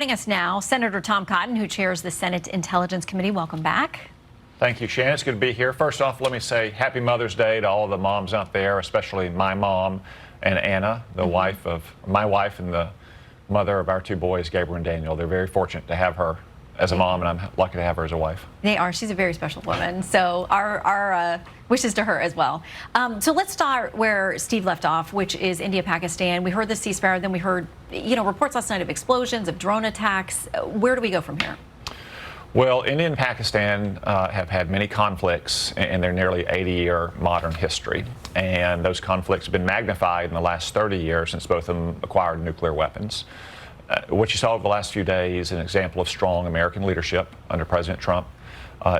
Joining us now, Senator Tom Cotton, who chairs the Senate Intelligence Committee. Welcome back. Thank you, Shannon. It's good to be here. First off, let me say happy Mother's Day to all the moms out there, especially my mom and Anna, the wife of my wife and the mother of our two boys, Gabriel and Daniel. They're very fortunate to have her as a mom, and I'm lucky to have her as a wife. They are. She's a very special woman. So our wishes to her as well. So let's start where Steve left off, which is India-Pakistan. We heard the ceasefire, then we heard, reports last night of explosions, of drone attacks. Where do we go from here? Well, India and Pakistan have had many conflicts in their nearly 80-year modern history, and those conflicts have been magnified in the last 30 years since both of them acquired nuclear weapons. What you saw over the last few days is an example of strong American leadership under President Trump.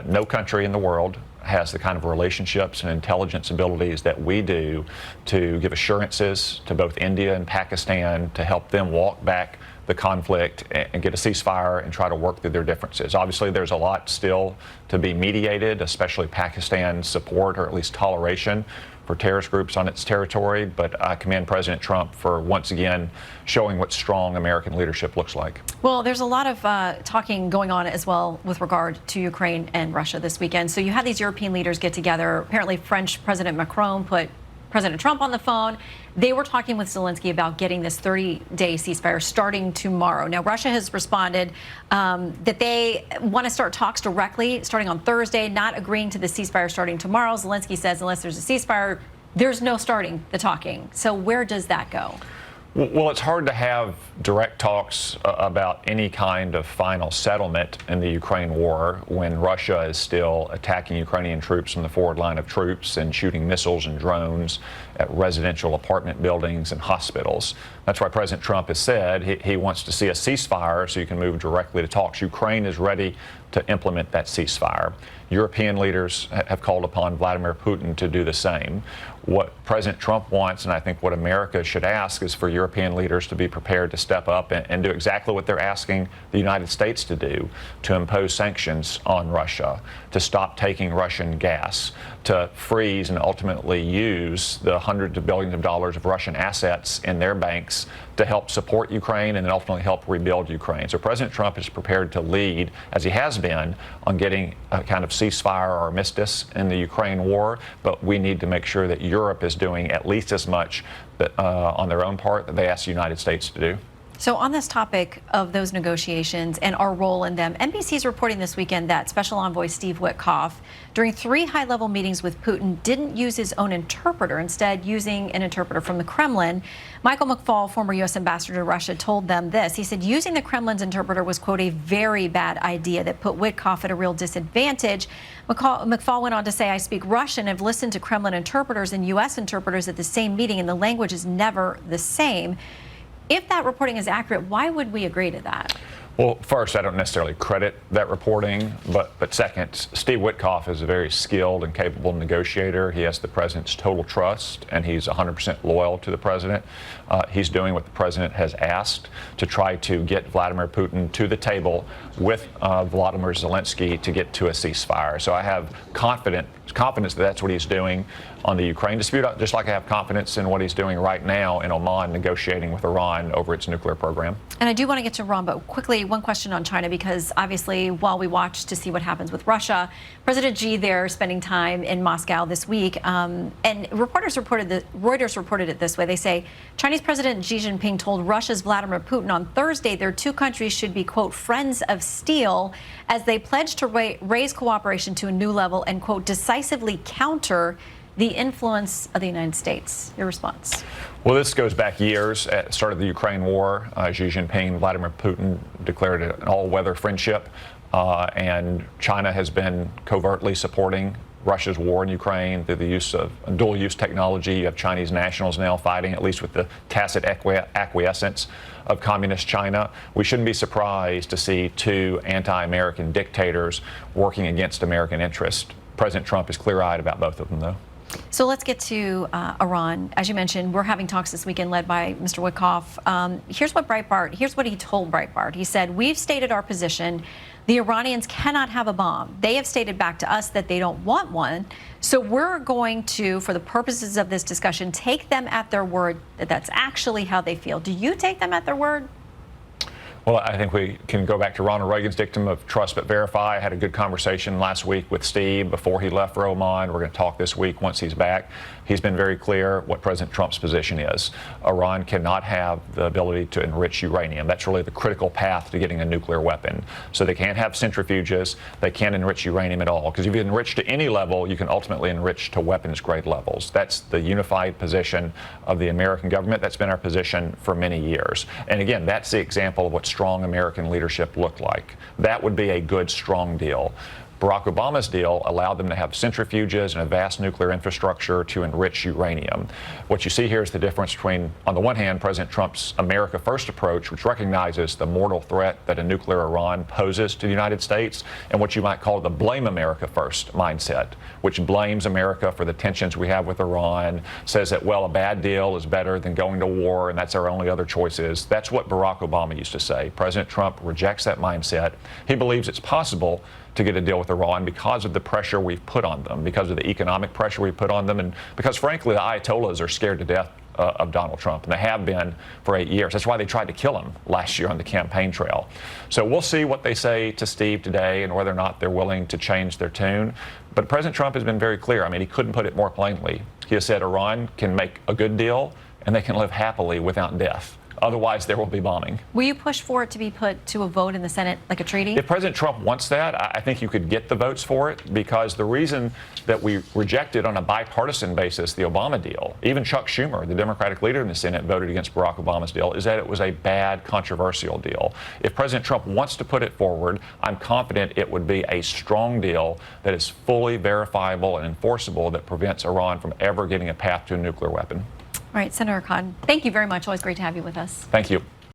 No country in the world has the kind of relationships and intelligence abilities that we do to give assurances to both India and Pakistan to help them walk back the conflict and get a ceasefire and try to work through their differences. Obviously, there's a lot still to be mediated, especially Pakistan's support or at least toleration for terrorist groups on its territory, but I commend President Trump for once again showing what strong American leadership looks like. Well, there's a lot of talking going on as well with regard to Ukraine and Russia this weekend. So you had these European leaders get together. Apparently, French President Macron put President Trump on the phone. They were talking with Zelensky about getting this 30-day ceasefire starting tomorrow. Now, Russia has responded that they want to start talks directly starting on Thursday, not agreeing to the ceasefire starting tomorrow. Zelensky says unless there's a ceasefire, there's no starting the talking. So where does that go? Well, it's hard to have direct talks about any kind of final settlement in the Ukraine war when Russia is still attacking Ukrainian troops from the forward line of troops and shooting missiles and drones at residential apartment buildings and hospitals. That's why President Trump has said he wants to see a ceasefire so you can move directly to talks. Ukraine is ready to implement that ceasefire. European leaders have called upon Vladimir Putin to do the same. What President Trump wants, and I think what America should ask, is for European leaders to be prepared to step up and do exactly what they're asking the United States to do, to impose sanctions on Russia, to stop taking Russian gas, to freeze and ultimately use the hundreds of billions of dollars of Russian assets in their banks to help support Ukraine and then ultimately help rebuild Ukraine. So President Trump is prepared to lead, as he has been, on getting a kind of ceasefire or armistice in the Ukraine war, but we need to make sure that Europe is doing at least as much on their own part that they asked the United States to do. So on this topic of those negotiations and our role in them, NBC is reporting this weekend that Special Envoy Steve Witkoff, during 3 high-level meetings with Putin, didn't use his own interpreter, instead using an interpreter from the Kremlin. Michael McFaul, former U.S. ambassador to Russia, told them this. He said using the Kremlin's interpreter was, quote, a very bad idea that put Witkoff at a real disadvantage. McFaul went on to say, I speak Russian, have listened to Kremlin interpreters and U.S. interpreters at the same meeting, and the language is never the same. If that reporting is accurate, why would we agree to that? Well, first, I don't necessarily credit that reporting, but second, Steve Witkoff is a very skilled and capable negotiator. He has the president's total trust, and he's 100% loyal to the president. He's doing what the president has asked to try to get Vladimir Putin to the table with Volodymyr Zelensky to get to a ceasefire. So I have confidence that that's what he's doing on the Ukraine dispute, just like I have confidence in what he's doing right now in Oman, negotiating with Iran over its nuclear program. And I do want to get to Iran, but quickly, one question on China, because obviously while we watch to see what happens with Russia, President Xi there spending time in Moscow this week, and Reuters reported it this way. They say Chinese President Xi Jinping told Russia's Vladimir Putin on Thursday their two countries should be, quote, friends of steel, as they pledged to raise cooperation to a new level and, quote, decisively counter the influence of the United States. Your response? Well, this goes back years. At the start of the Ukraine war, Xi Jinping and Vladimir Putin declared an all-weather friendship, and China has been covertly supporting Russia's war in Ukraine through the use of dual-use technology. You have Chinese nationals now fighting, at least with the tacit acquiescence of communist China. We shouldn't be surprised to see 2 anti-American dictators working against American interests. President Trump is clear-eyed about both of them, though. So let's get to Iran. As you mentioned, we're having talks this weekend led by Mr. Witkoff. Here's what he told Breitbart. He said, we've stated our position. The Iranians cannot have a bomb. They have stated back to us that they don't want one. So we're going to, for the purposes of this discussion, take them at their word that that's actually how they feel. Do you take them at their word? Well, I think we can go back to Ronald Reagan's dictum of trust but verify. I had a good conversation last week with Steve before he left for Oman. We're going to talk this week once he's back. He's been very clear what President Trump's position is. Iran cannot have the ability to enrich uranium. That's really the critical path to getting a nuclear weapon. So they can't have centrifuges. They can't enrich uranium at all. Because if you enrich to any level, you can ultimately enrich to weapons grade levels. That's the unified position of the American government. That's been our position for many years. And again, that's the example of what strong American leadership looked like. That would be a good, strong deal. Barack Obama's deal allowed them to have centrifuges and a vast nuclear infrastructure to enrich uranium. What you see here is the difference between, on the one hand, President Trump's America First approach, which recognizes the mortal threat that a nuclear Iran poses to the United States, and what you might call the blame America First mindset, which blames America for the tensions we have with Iran, says that, well, a bad deal is better than going to war, and that's our only other choices. That's what Barack Obama used to say. President Trump rejects that mindset. He believes it's possible to get a deal with Iran because of the pressure we've put on them, because of the economic pressure we've put on them, and because, frankly, the Ayatollahs are scared to death of Donald Trump, and they have been for 8 years. That's why they tried to kill him last year on the campaign trail. So we'll see what they say to Steve today and whether or not they're willing to change their tune. But President Trump has been very clear. I mean, he couldn't put it more plainly. He has said Iran can make a good deal and they can live happily without death. Otherwise, there will be bombing. Will you push for it to be put to a vote in the Senate like a treaty? If President Trump wants that, I think you could get the votes for it, because the reason that we rejected on a bipartisan basis the Obama deal, even Chuck Schumer, the Democratic leader in the Senate, voted against Barack Obama's deal, is that it was a bad, controversial deal. If President Trump wants to put it forward, I'm confident it would be a strong deal that is fully verifiable and enforceable, that prevents Iran from ever getting a path to a nuclear weapon. All right, Senator Cotton, thank you very much. Always great to have you with us. Thank you.